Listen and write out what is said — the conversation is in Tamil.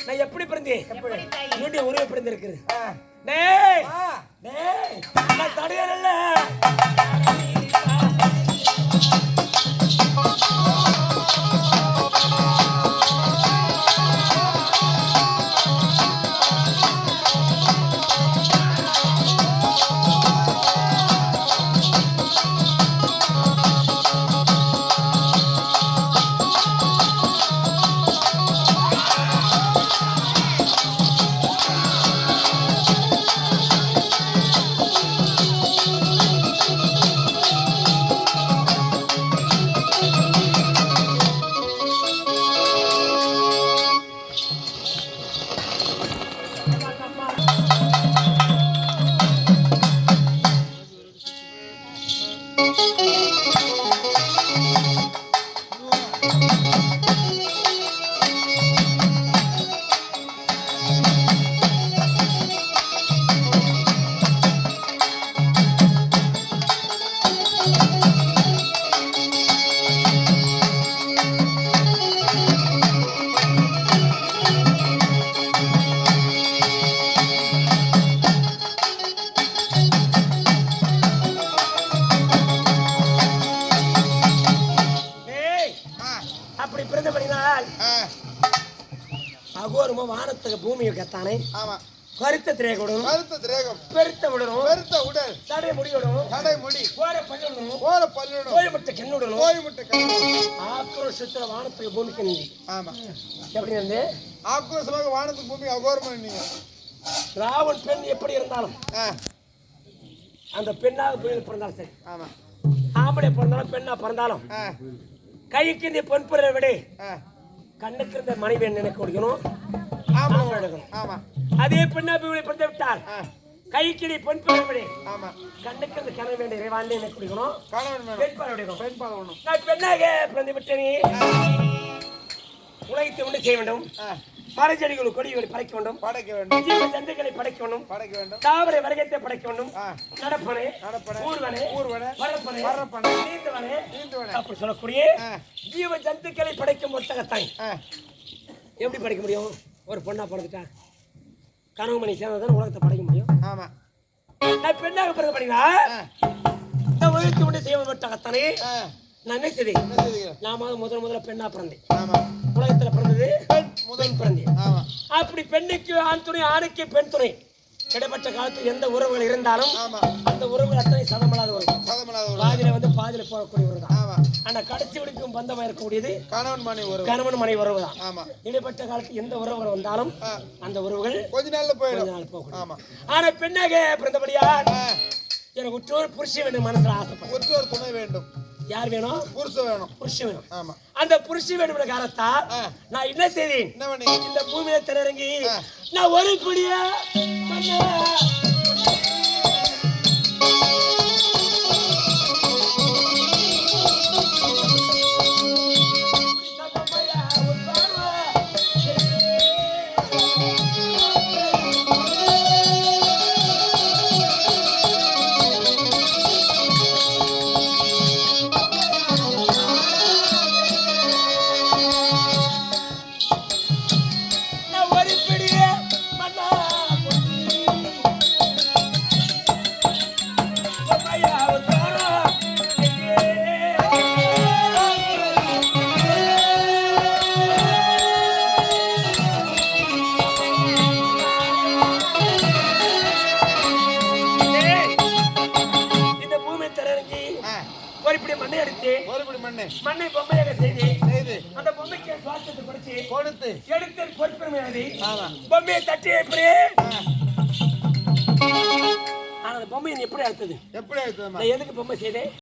நான் எப்படி பிறந்தேன் என்னுடைய உருவ பிறந்திருக்குது நான் தடையல்ல வானத்துக்கு பூமியை கத்தானே கருத்த திரேகம் பெருத்த விடணும் தடை முடியணும் கோர பல்லணும் கோய் முட்டை கண்ணுடணும் ஆக்ரோஷத்துல வானத்துக்கு பூமிக்கு நீ எப்படி இருந்து ஆக்ரோஷமாக வானத்துக்கு பூமி அகோரமா நீங்க ராவன் பெண் எப்படி இருந்தாலும் அந்த பெண்ணாக பிறந்தாலும் சரி ஆம்பளை பிறந்தாலும் பெண்ணா பிறந்தாலும் கைக்கு இந்த பொன் பிறரை விட கண்ணுக்கு இருந்த மனைவி நினைக்க முடியணும். அதே பெண்ணா பிறந்து விட்டால் கைக்கிடி பொன் பிறவிடே கண்ணுக்கு இருந்த கனவு வேண்டிய இறைவாண்டி நினைக்க முடியணும். நான் பெண்ணாக பிறந்து விட்டேனே உலகத்தை ஒன்று செய்ய வேண்டும். மரஞ்செடிகள் கொடிகளை படைக்க வேண்டும். ஜீவ ஜந்துக்களை படைக்க வேண்டும். தாவரை வர்க்கத்தை படைக்க வேண்டும். நடப்பனே ஊர்வனே வரப்பனே நீந்தவனே அப்படி சொல்லக்கூடிய ஜீவ ஜந்துக்களை படைக்கும் ஒட்டகத்தாய் எப்படி படைக்க முடியும்? ஒரு பொண்ணா பிறந்துட்டா கனவு மணி சேர்ந்ததான் உலகத்தை படைக்க முடியும். ஆமா நான் பெண்ணாக பிறகு படிங்களா இந்த உலகத்தை ஒன்று செய்ய ஒட்டகத்தானே நான் என்ன செய்தேன்? நாம முதல்ல பெண்ணா பிறந்தேன். உலகத்துல பிறந்தது முதல் பிறந்தேன். அப்படி பெண்ணுக்கு ஆண் துணை ஆணுக்கு பெண் துணை கிடைப்பட்ட காலத்தில் எந்த உறவுகள் இருந்தாலும் அந்த உறவுகள் அத்தனை சதமலாத உறவு. பாதியில வந்து பாதியில போகக்கூடிய உறவு தான். ஆனா கடைசி வரைக்கும் பந்தமா இருக்கக்கூடியது கணவன் மனைவி உறவு தான். இடைப்பட்ட காலத்தில் எந்த உறவுகள் வந்தாலும் அந்த உறவுகள் கொஞ்ச நாள்ல போகணும். ஆனா பெண்ணாக பிறந்தபடியா எனக்கு உற்றோர் புருஷன் வேண்டும். மனசுல ஆசைப்படும் உற்றோர் துணை வேண்டும். யார் வேணும்? புருஷன் வேணும். ஆமா அந்த புருஷன் வேணும் காரணத்தா நான் என்ன செய்தேன்? இந்த பூமியில திறங்கி நான் ஒரு குடிய மண்ணை அடித்து ஒருபடி மண்ணை மண்ணை பொம்மையாக செய்து செய்து அந்த பொம்மைக்கு சுவாசத்தை கொடுத்து கொடுத்து எடுத்து பொறுப்பெருமையானது ஆமா பொம்மையை தட்டி எப்படி ஆ. ஆனா அந்த பொம்மையை நீ எப்படி அறுத்தது எப்படி எடுத்ததுமா நான் எதுக்கு பொம்மை செய்தேன்